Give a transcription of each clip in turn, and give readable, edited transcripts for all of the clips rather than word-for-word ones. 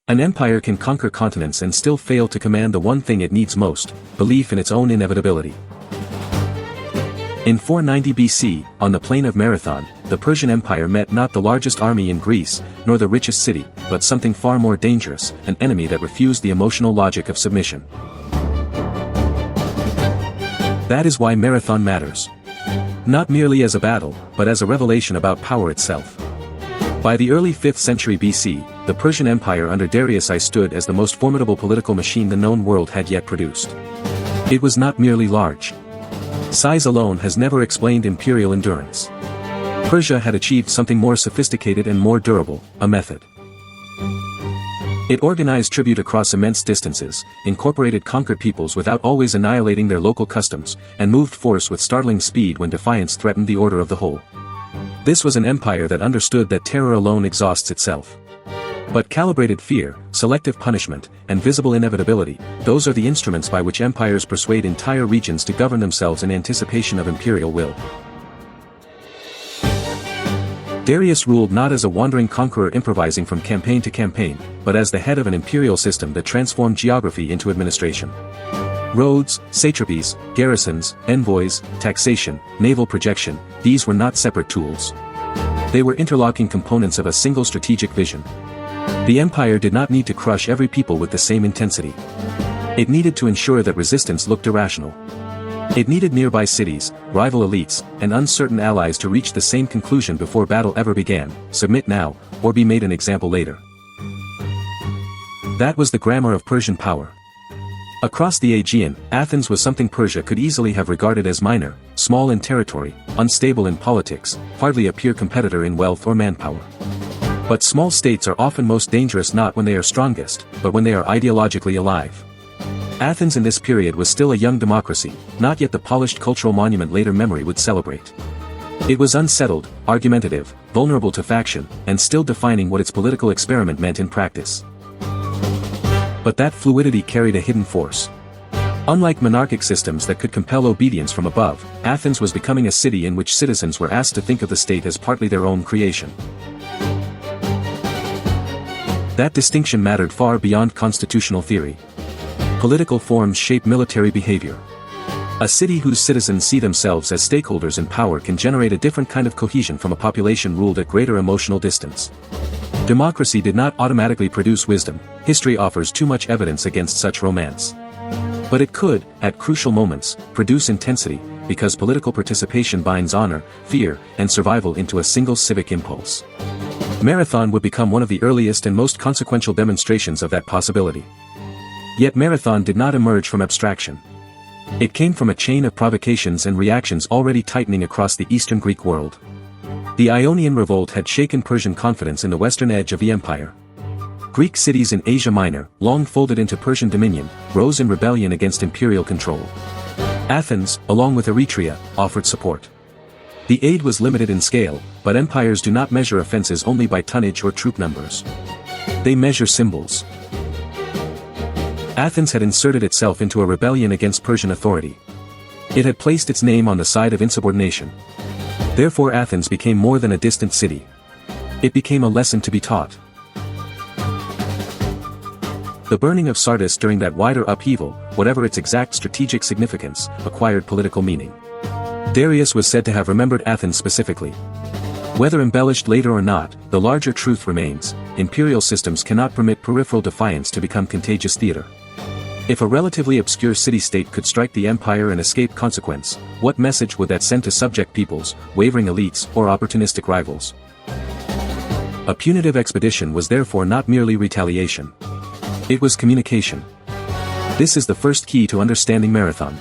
An empire can conquer continents and still fail to command the one thing it needs most, belief in its own inevitability. In 490 BC, on the plain of Marathon, the Persian Empire met not the largest army in Greece, nor the richest city, but something far more dangerous, an enemy that refused the emotional logic of submission. That is why Marathon matters. Not merely as a battle, but as a revelation about power itself. By the early 5th century BC, the Persian Empire under Darius I stood as the most formidable political machine the known world had yet produced. It was not merely large. Size alone has never explained imperial endurance. Persia had achieved something more sophisticated and more durable, a method. It organized tribute across immense distances, incorporated conquered peoples without always annihilating their local customs, and moved force with startling speed when defiance threatened the order of the whole. This was an empire that understood that terror alone exhausts itself. But calibrated fear, selective punishment, and visible inevitability, those are the instruments by which empires persuade entire regions to govern themselves in anticipation of imperial will. Darius ruled not as a wandering conqueror improvising from campaign to campaign, but as the head of an imperial system that transformed geography into administration. Roads, satrapies, garrisons, envoys, taxation, naval projection, these were not separate tools. They were interlocking components of a single strategic vision. The empire did not need to crush every people with the same intensity. It needed to ensure that resistance looked irrational. It needed nearby cities, rival elites, and uncertain allies to reach the same conclusion before battle ever began: submit now, or be made an example later. That was the grammar of Persian power. Across the Aegean, Athens was something Persia could easily have regarded as minor, small in territory, unstable in politics, hardly a peer competitor in wealth or manpower. But small states are often most dangerous not when they are strongest, but when they are ideologically alive. Athens in this period was still a young democracy, not yet the polished cultural monument later memory would celebrate. It was unsettled, argumentative, vulnerable to faction, and still defining what its political experiment meant in practice. But that fluidity carried a hidden force. Unlike monarchic systems that could compel obedience from above, Athens was becoming a city in which citizens were asked to think of the state as partly their own creation. That distinction mattered far beyond constitutional theory. Political forms shape military behavior. A city whose citizens see themselves as stakeholders in power can generate a different kind of cohesion from a population ruled at greater emotional distance. Democracy did not automatically produce wisdom. History offers too much evidence against such romance. But it could, at crucial moments, produce intensity, because political participation binds honor, fear, and survival into a single civic impulse. Marathon would become one of the earliest and most consequential demonstrations of that possibility. Yet Marathon did not emerge from abstraction. It came from a chain of provocations and reactions already tightening across the Eastern Greek world. The Ionian Revolt had shaken Persian confidence in the western edge of the empire. Greek cities in Asia Minor, long folded into Persian dominion, rose in rebellion against imperial control. Athens, along with Eretria, offered support. The aid was limited in scale, but empires do not measure offenses only by tonnage or troop numbers. They measure symbols. Athens had inserted itself into a rebellion against Persian authority. It had placed its name on the side of insubordination. Therefore Athens became more than a distant city. It became a lesson to be taught. The burning of Sardis during that wider upheaval, whatever its exact strategic significance, acquired political meaning. Darius was said to have remembered Athens specifically. Whether embellished later or not, the larger truth remains: imperial systems cannot permit peripheral defiance to become contagious theater. If a relatively obscure city-state could strike the empire and escape consequence, what message would that send to subject peoples, wavering elites, or opportunistic rivals? A punitive expedition was therefore not merely retaliation. It was communication. This is the first key to understanding Marathon.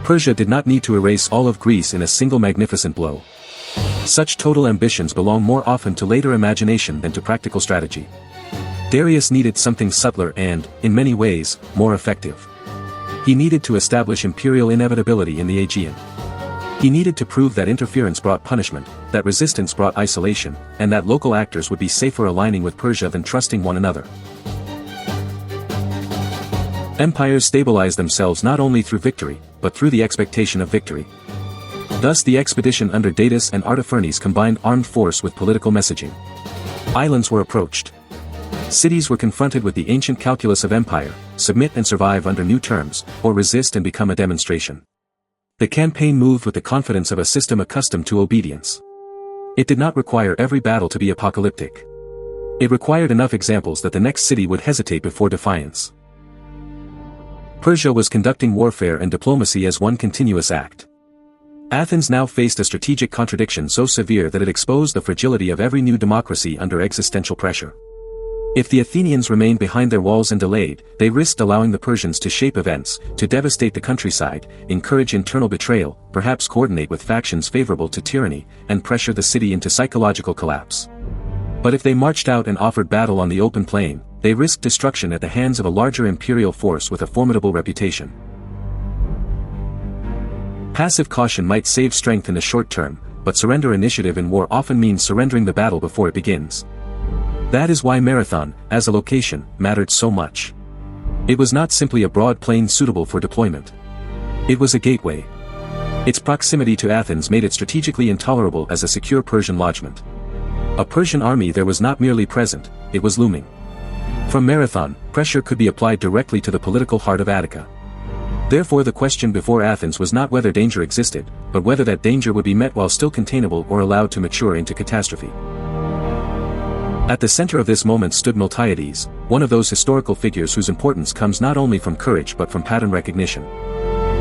Persia did not need to erase all of Greece in a single magnificent blow. Such total ambitions belong more often to later imagination than to practical strategy. Darius needed something subtler and, in many ways, more effective. He needed to establish imperial inevitability in the Aegean. He needed to prove that interference brought punishment, that resistance brought isolation, and that local actors would be safer aligning with Persia than trusting one another. Empires stabilize themselves not only through victory, but through the expectation of victory. Thus the expedition under Datis and Artaphernes combined armed force with political messaging. Islands were approached. Cities were confronted with the ancient calculus of empire: submit and survive under new terms, or resist and become a demonstration. The campaign moved with the confidence of a system accustomed to obedience. It did not require every battle to be apocalyptic. It required enough examples that the next city would hesitate before defiance. Persia was conducting warfare and diplomacy as one continuous act. Athens now faced a strategic contradiction so severe that it exposed the fragility of every new democracy under existential pressure. If the Athenians remained behind their walls and delayed, they risked allowing the Persians to shape events, to devastate the countryside, encourage internal betrayal, perhaps coordinate with factions favorable to tyranny, and pressure the city into psychological collapse. But if they marched out and offered battle on the open plain, they risked destruction at the hands of a larger imperial force with a formidable reputation. Passive caution might save strength in the short term, but surrender initiative in war often means surrendering the battle before it begins. That is why Marathon, as a location, mattered so much. It was not simply a broad plain suitable for deployment. It was a gateway. Its proximity to Athens made it strategically intolerable as a secure Persian lodgment. A Persian army there was not merely present, it was looming. From Marathon, pressure could be applied directly to the political heart of Attica. Therefore the question before Athens was not whether danger existed, but whether that danger would be met while still containable or allowed to mature into catastrophe. At the center of this moment stood Miltiades, one of those historical figures whose importance comes not only from courage but from pattern recognition.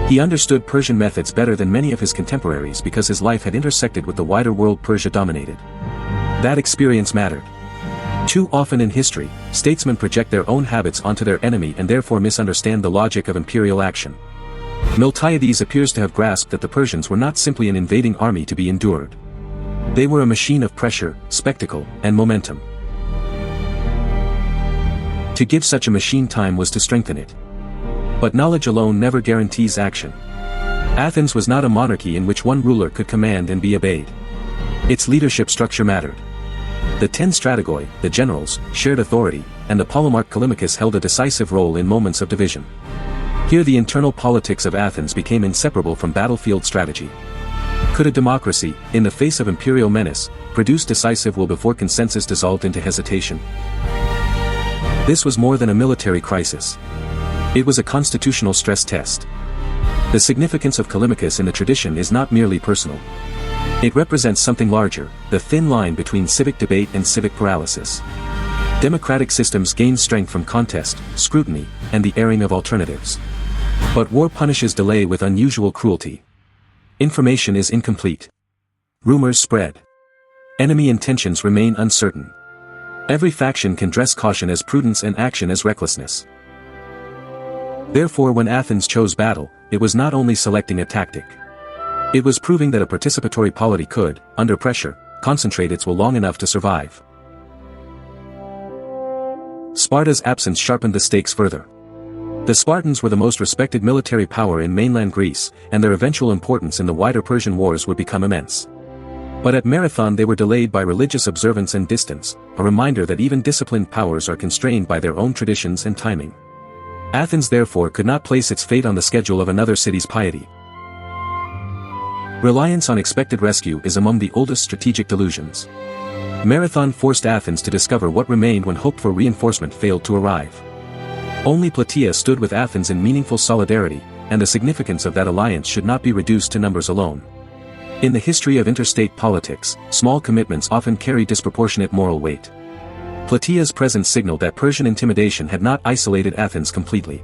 He understood Persian methods better than many of his contemporaries because his life had intersected with the wider world Persia dominated. That experience mattered. Too often in history, statesmen project their own habits onto their enemy and therefore misunderstand the logic of imperial action. Miltiades appears to have grasped that the Persians were not simply an invading army to be endured. They were a machine of pressure, spectacle, and momentum. To give such a machine time was to strengthen it. But knowledge alone never guarantees action. Athens was not a monarchy in which one ruler could command and be obeyed. Its leadership structure mattered. The 10 strategoi, the generals, shared authority, and the polemarch Callimachus held a decisive role in moments of division. Here the internal politics of Athens became inseparable from battlefield strategy. Could a democracy, in the face of imperial menace, produce decisive will before consensus dissolved into hesitation? This was more than a military crisis. It was a constitutional stress test. The significance of Callimachus in the tradition is not merely personal. It represents something larger, the thin line between civic debate and civic paralysis. Democratic systems gain strength from contest, scrutiny, and the airing of alternatives. But war punishes delay with unusual cruelty. Information is incomplete. Rumors spread. Enemy intentions remain uncertain. Every faction can dress caution as prudence and action as recklessness. Therefore when Athens chose battle, it was not only selecting a tactic. It was proving that a participatory polity could, under pressure, concentrate its will long enough to survive. Sparta's absence sharpened the stakes further. The Spartans were the most respected military power in mainland Greece, and their eventual importance in the wider Persian wars would become immense. But at Marathon they were delayed by religious observance and distance, a reminder that even disciplined powers are constrained by their own traditions and timing. Athens therefore could not place its fate on the schedule of another city's piety. Reliance on expected rescue is among the oldest strategic delusions. Marathon forced Athens to discover what remained when hoped for reinforcement failed to arrive. Only Plataea stood with Athens in meaningful solidarity, and the significance of that alliance should not be reduced to numbers alone. In the history of interstate politics, small commitments often carry disproportionate moral weight. Plataea's presence signaled that Persian intimidation had not isolated Athens completely.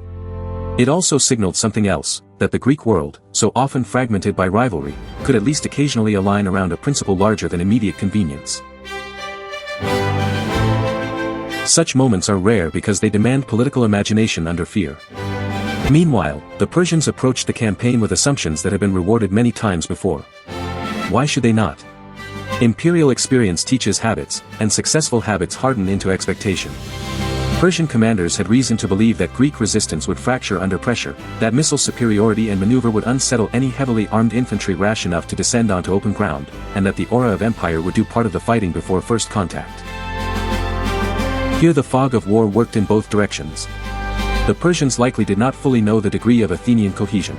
It also signaled something else, that the Greek world, so often fragmented by rivalry, could at least occasionally align around a principle larger than immediate convenience. Such moments are rare because they demand political imagination under fear. Meanwhile, the Persians approached the campaign with assumptions that had been rewarded many times before. Why should they not? Imperial experience teaches habits, and successful habits harden into expectation. Persian commanders had reason to believe that Greek resistance would fracture under pressure, that missile superiority and maneuver would unsettle any heavily armed infantry rash enough to descend onto open ground, and that the aura of empire would do part of the fighting before first contact. Here the fog of war worked in both directions. The Persians likely did not fully know the degree of Athenian cohesion.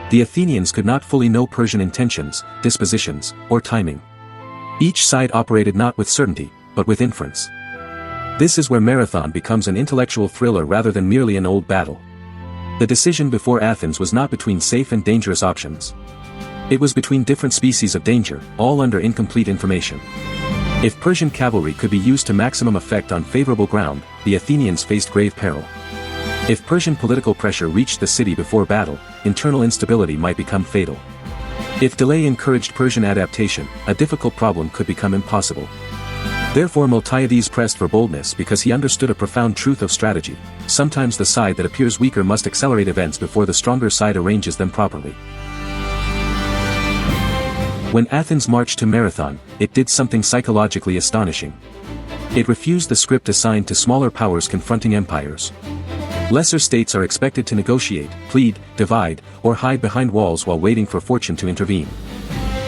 The Athenians could not fully know Persian intentions, dispositions, or timing. Each side operated not with certainty, but with inference. This is where Marathon becomes an intellectual thriller rather than merely an old battle. The decision before Athens was not between safe and dangerous options. It was between different species of danger, all under incomplete information. If Persian cavalry could be used to maximum effect on favorable ground, the Athenians faced grave peril. If Persian political pressure reached the city before battle, internal instability might become fatal. If delay encouraged Persian adaptation, a difficult problem could become impossible. Therefore Miltiades pressed for boldness because he understood a profound truth of strategy: sometimes the side that appears weaker must accelerate events before the stronger side arranges them properly. When Athens marched to Marathon, it did something psychologically astonishing. It refused the script assigned to smaller powers confronting empires. Lesser states are expected to negotiate, plead, divide, or hide behind walls while waiting for fortune to intervene.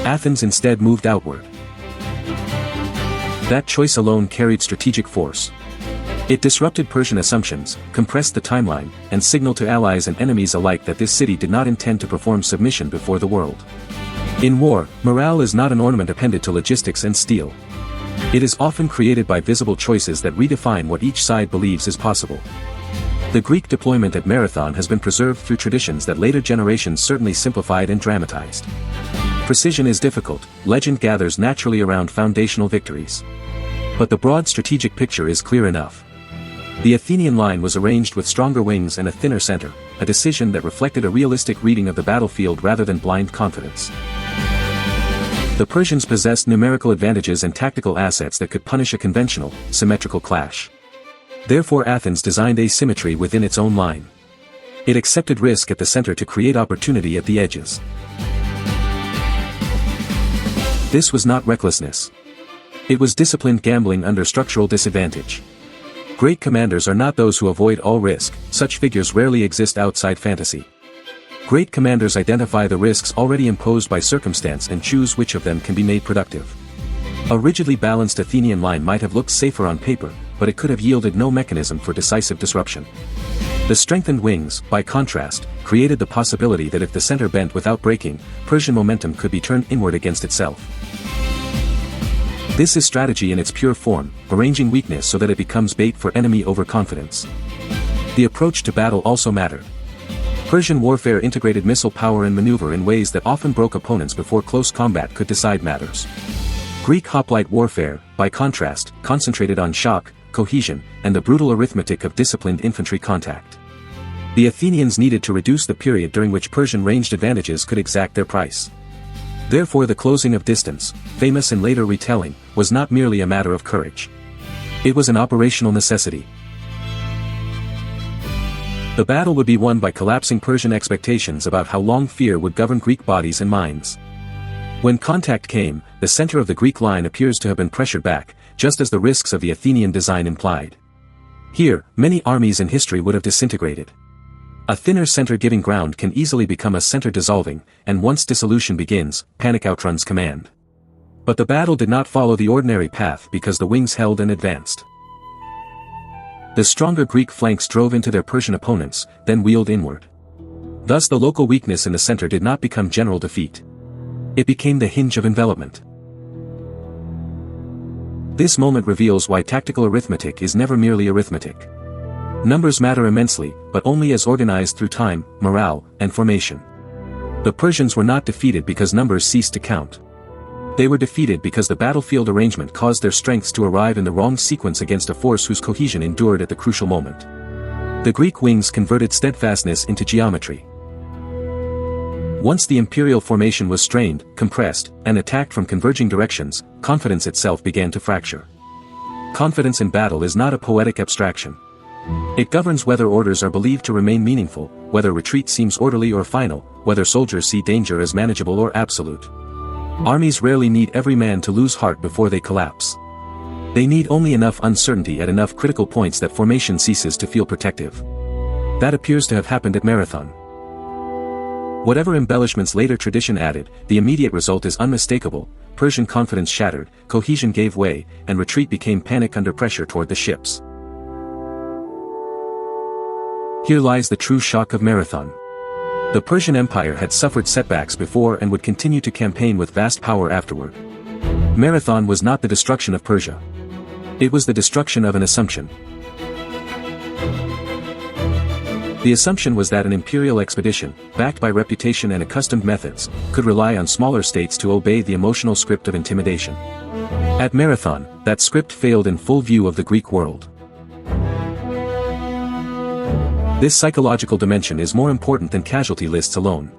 Athens instead moved outward. That choice alone carried strategic force. It disrupted Persian assumptions, compressed the timeline, and signaled to allies and enemies alike that this city did not intend to perform submission before the world. In war, morale is not an ornament appended to logistics and steel. It is often created by visible choices that redefine what each side believes is possible. The Greek deployment at Marathon has been preserved through traditions that later generations certainly simplified and dramatized. Precision is difficult, legend gathers naturally around foundational victories. But the broad strategic picture is clear enough. The Athenian line was arranged with stronger wings and a thinner center, a decision that reflected a realistic reading of the battlefield rather than blind confidence. The Persians possessed numerical advantages and tactical assets that could punish a conventional, symmetrical clash. Therefore Athens designed asymmetry within its own line. It accepted risk at the center to create opportunity at the edges. This was not recklessness. It was disciplined gambling under structural disadvantage. Great commanders are not those who avoid all risk, such figures rarely exist outside fantasy. Great commanders identify the risks already imposed by circumstance and choose which of them can be made productive. A rigidly balanced Athenian line might have looked safer on paper, but it could have yielded no mechanism for decisive disruption. The strengthened wings, by contrast, created the possibility that if the center bent without breaking, Persian momentum could be turned inward against itself. This is strategy in its pure form, arranging weakness so that it becomes bait for enemy overconfidence. The approach to battle also mattered. Persian warfare integrated missile power and maneuver in ways that often broke opponents before close combat could decide matters. Greek hoplite warfare, by contrast, concentrated on shock, cohesion, and the brutal arithmetic of disciplined infantry contact. The Athenians needed to reduce the period during which Persian ranged advantages could exact their price. Therefore the closing of distance, famous in later retelling, was not merely a matter of courage. It was an operational necessity. The battle would be won by collapsing Persian expectations about how long fear would govern Greek bodies and minds. When contact came, the center of the Greek line appears to have been pressured back, just as the risks of the Athenian design implied. Here, many armies in history would have disintegrated. A thinner center giving ground can easily become a center dissolving, and once dissolution begins, panic outruns command. But the battle did not follow the ordinary path because the wings held and advanced. The stronger Greek flanks drove into their Persian opponents, then wheeled inward. Thus the local weakness in the center did not become general defeat. It became the hinge of envelopment. This moment reveals why tactical arithmetic is never merely arithmetic. Numbers matter immensely, but only as organized through time, morale, and formation. The Persians were not defeated because numbers ceased to count. They were defeated because the battlefield arrangement caused their strengths to arrive in the wrong sequence against a force whose cohesion endured at the crucial moment. The Greek wings converted steadfastness into geometry. Once the imperial formation was strained, compressed, and attacked from converging directions, confidence itself began to fracture. Confidence in battle is not a poetic abstraction. It governs whether orders are believed to remain meaningful, whether retreat seems orderly or final, whether soldiers see danger as manageable or absolute. Armies rarely need every man to lose heart before they collapse. They need only enough uncertainty at enough critical points that formation ceases to feel protective. That appears to have happened at Marathon. Whatever embellishments later tradition added, the immediate result is unmistakable: Persian confidence shattered, cohesion gave way, and retreat became panic under pressure toward the ships. Here lies the true shock of Marathon. The Persian Empire had suffered setbacks before and would continue to campaign with vast power afterward. Marathon was not the destruction of Persia. It was the destruction of an assumption. The assumption was that an imperial expedition, backed by reputation and accustomed methods, could rely on smaller states to obey the emotional script of intimidation. At Marathon, that script failed in full view of the Greek world. This psychological dimension is more important than casualty lists alone.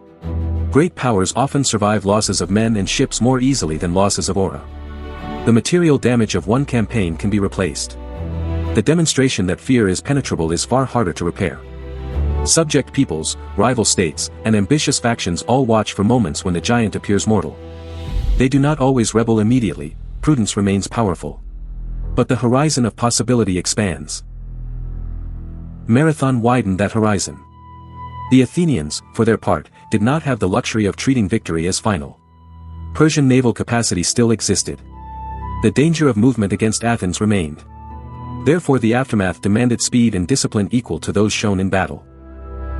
Great powers often survive losses of men and ships more easily than losses of aura. The material damage of one campaign can be replaced. The demonstration that fear is penetrable is far harder to repair. Subject peoples, rival states, and ambitious factions all watch for moments when the giant appears mortal. They do not always rebel immediately, prudence remains powerful. But the horizon of possibility expands. Marathon widened that horizon. The Athenians, for their part, did not have the luxury of treating victory as final. Persian naval capacity still existed. The danger of movement against Athens remained. Therefore the aftermath demanded speed and discipline equal to those shown in battle.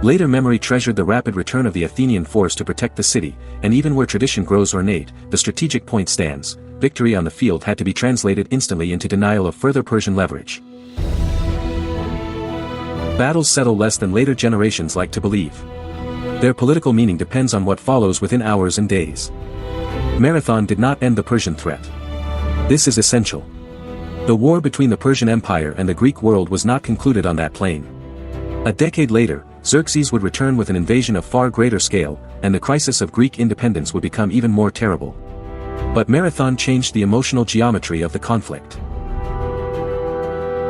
Later memory treasured the rapid return of the Athenian force to protect the city, and even where tradition grows ornate, the strategic point stands: victory on the field had to be translated instantly into denial of further Persian leverage. Battles settle less than later generations like to believe. Their political meaning depends on what follows within hours and days. Marathon did not end the Persian threat. This is essential. The war between the Persian Empire and the Greek world was not concluded on that plane. A decade later, Xerxes would return with an invasion of far greater scale, and the crisis of Greek independence would become even more terrible. But Marathon changed the emotional geometry of the conflict.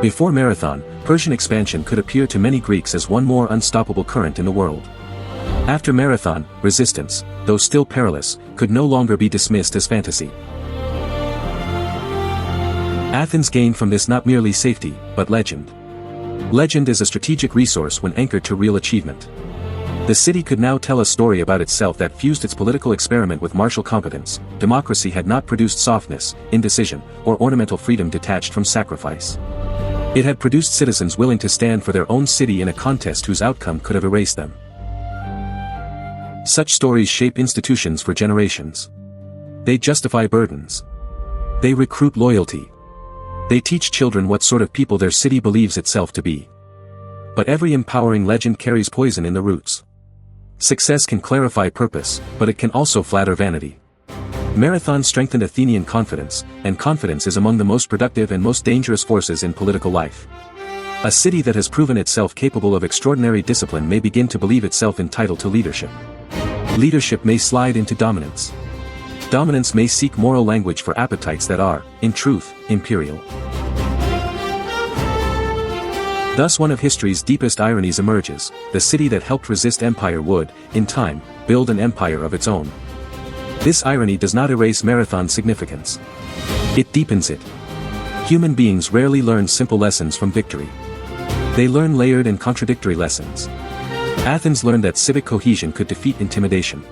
Before Marathon, Persian expansion could appear to many Greeks as one more unstoppable current in the world. After Marathon, resistance, though still perilous, could no longer be dismissed as fantasy. Athens gained from this not merely safety, but legend. Legend is a strategic resource when anchored to real achievement. The city could now tell a story about itself that fused its political experiment with martial competence. Democracy had not produced softness, indecision, or ornamental freedom detached from sacrifice. It had produced citizens willing to stand for their own city in a contest whose outcome could have erased them. Such stories shape institutions for generations. They justify burdens. They recruit loyalty. They teach children what sort of people their city believes itself to be. But every empowering legend carries poison in the roots. Success can clarify purpose, but it can also flatter vanity. Marathon strengthened Athenian confidence, and confidence is among the most productive and most dangerous forces in political life. A city that has proven itself capable of extraordinary discipline may begin to believe itself entitled to leadership. Leadership may slide into dominance. Dominance may seek moral language for appetites that are, in truth, imperial. Thus one of history's deepest ironies emerges: the city that helped resist empire would, in time, build an empire of its own. This irony does not erase Marathon's significance. It deepens it. Human beings rarely learn simple lessons from victory. They learn layered and contradictory lessons. Athens learned that civic cohesion could defeat intimidation.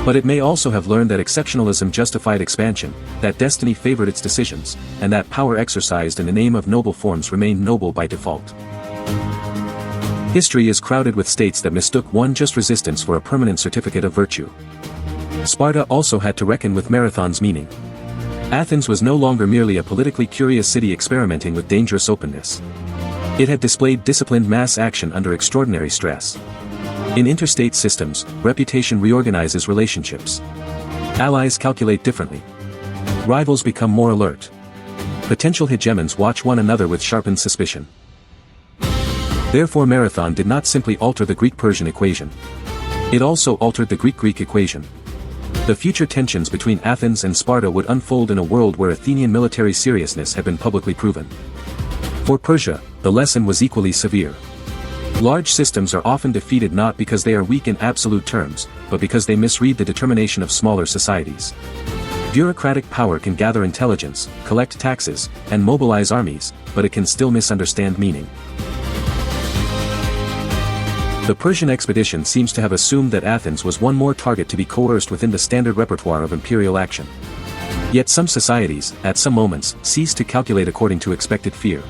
But it may also have learned that exceptionalism justified expansion, that destiny favored its decisions, and that power exercised in the name of noble forms remained noble by default. History is crowded with states that mistook one just resistance for a permanent certificate of virtue. Sparta also had to reckon with Marathon's meaning. Athens was no longer merely a politically curious city experimenting with dangerous openness. It had displayed disciplined mass action under extraordinary stress. In interstate systems, reputation reorganizes relationships. Allies calculate differently. Rivals become more alert. Potential hegemons watch one another with sharpened suspicion. Therefore Marathon did not simply alter the Greek-Persian equation. It also altered the Greek-Greek equation. The future tensions between Athens and Sparta would unfold in a world where Athenian military seriousness had been publicly proven. For Persia, the lesson was equally severe. Large systems are often defeated not because they are weak in absolute terms, but because they misread the determination of smaller societies. Bureaucratic power can gather intelligence, collect taxes, and mobilize armies, but it can still misunderstand meaning. The Persian expedition seems to have assumed that Athens was one more target to be coerced within the standard repertoire of imperial action. Yet some societies, at some moments, cease to calculate according to expected fear.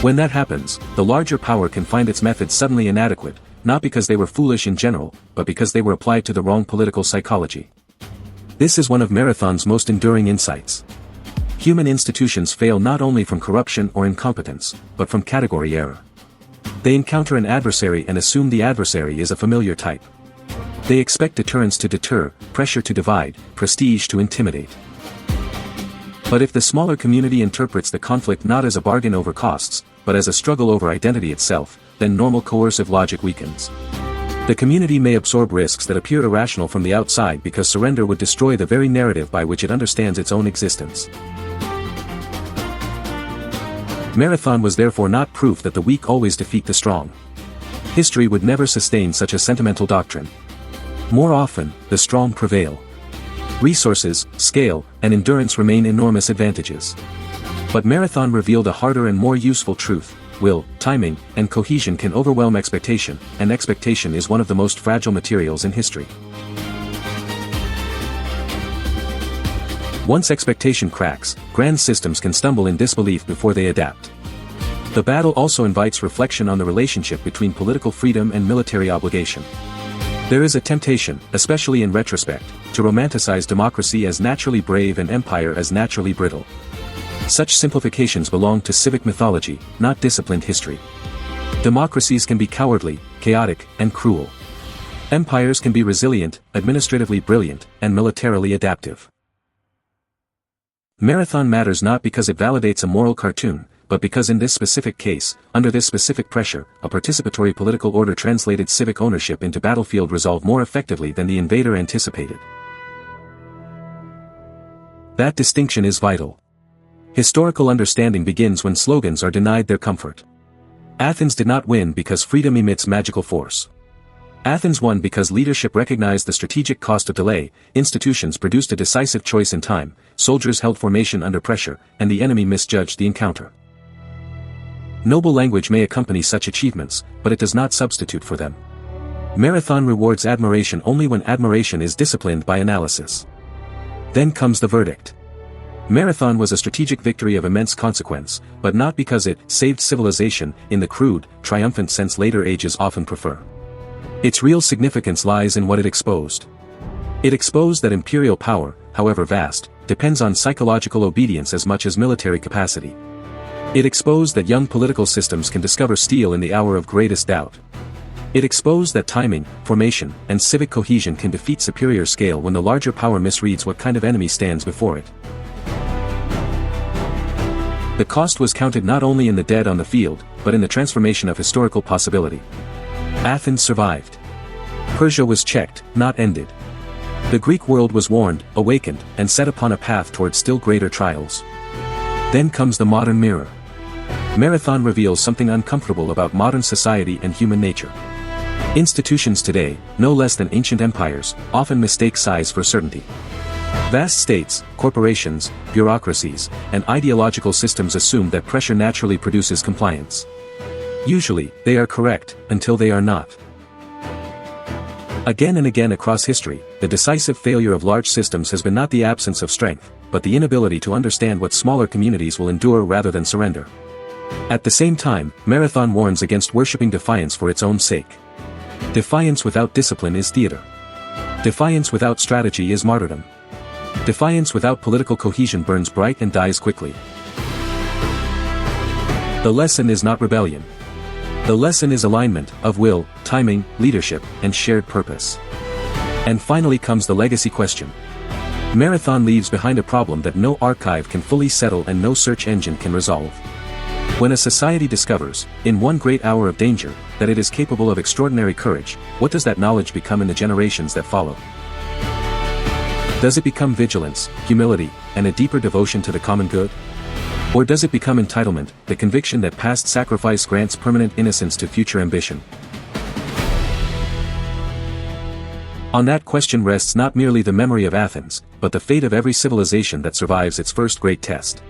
When that happens, the larger power can find its methods suddenly inadequate, not because they were foolish in general, but because they were applied to the wrong political psychology. This is one of Marathon's most enduring insights. Human institutions fail not only from corruption or incompetence, but from category error. They encounter an adversary and assume the adversary is a familiar type. They expect deterrence to deter, pressure to divide, prestige to intimidate. But if the smaller community interprets the conflict not as a bargain over costs, but as a struggle over identity itself, then normal coercive logic weakens. The community may absorb risks that appear irrational from the outside because surrender would destroy the very narrative by which it understands its own existence. Marathon was therefore not proof that the weak always defeat the strong. History would never sustain such a sentimental doctrine. More often, the strong prevail. Resources, scale, and endurance remain enormous advantages. But Marathon revealed a harder and more useful truth: will, timing, and cohesion can overwhelm expectation, and expectation is one of the most fragile materials in history. Once expectation cracks, grand systems can stumble in disbelief before they adapt. The battle also invites reflection on the relationship between political freedom and military obligation. There is a temptation, especially in retrospect, to romanticize democracy as naturally brave and empire as naturally brittle. Such simplifications belong to civic mythology, not disciplined history. Democracies can be cowardly, chaotic, and cruel. Empires can be resilient, administratively brilliant, and militarily adaptive. Marathon matters not because it validates a moral cartoon, but because in this specific case, under this specific pressure, a participatory political order translated civic ownership into battlefield resolve more effectively than the invader anticipated. That distinction is vital. Historical understanding begins when slogans are denied their comfort. Athens did not win because freedom emits magical force. Athens won because leadership recognized the strategic cost of delay, institutions produced a decisive choice in time, soldiers held formation under pressure, and the enemy misjudged the encounter. Noble language may accompany such achievements, but it does not substitute for them. Marathon rewards admiration only when admiration is disciplined by analysis. Then comes the verdict. Marathon was a strategic victory of immense consequence, but not because it saved civilization in the crude, triumphant sense later ages often prefer. Its real significance lies in what it exposed. It exposed that imperial power, however vast, depends on psychological obedience as much as military capacity. It exposed that young political systems can discover steel in the hour of greatest doubt. It exposed that timing, formation, and civic cohesion can defeat superior scale when the larger power misreads what kind of enemy stands before it. The cost was counted not only in the dead on the field, but in the transformation of historical possibility. Athens survived. Persia was checked, not ended. The Greek world was warned, awakened, and set upon a path toward still greater trials. Then comes the modern mirror. Marathon reveals something uncomfortable about modern society and human nature. Institutions today, no less than ancient empires, often mistake size for certainty. Vast states, corporations, bureaucracies, and ideological systems assume that pressure naturally produces compliance. Usually, they are correct, until they are not. Again and again across history, the decisive failure of large systems has been not the absence of strength, but the inability to understand what smaller communities will endure rather than surrender. At the same time, Marathon warns against worshipping defiance for its own sake. Defiance without discipline is theater. Defiance without strategy is martyrdom. Defiance without political cohesion burns bright and dies quickly. The lesson is not rebellion. The lesson is alignment of will, timing, leadership, and shared purpose. And finally comes the legacy question. Marathon leaves behind a problem that no archive can fully settle and no search engine can resolve. When a society discovers, in one great hour of danger, that it is capable of extraordinary courage, what does that knowledge become in the generations that follow? Does it become vigilance, humility, and a deeper devotion to the common good? Or does it become entitlement, the conviction that past sacrifice grants permanent innocence to future ambition? On that question rests not merely the memory of Athens, but the fate of every civilization that survives its first great test.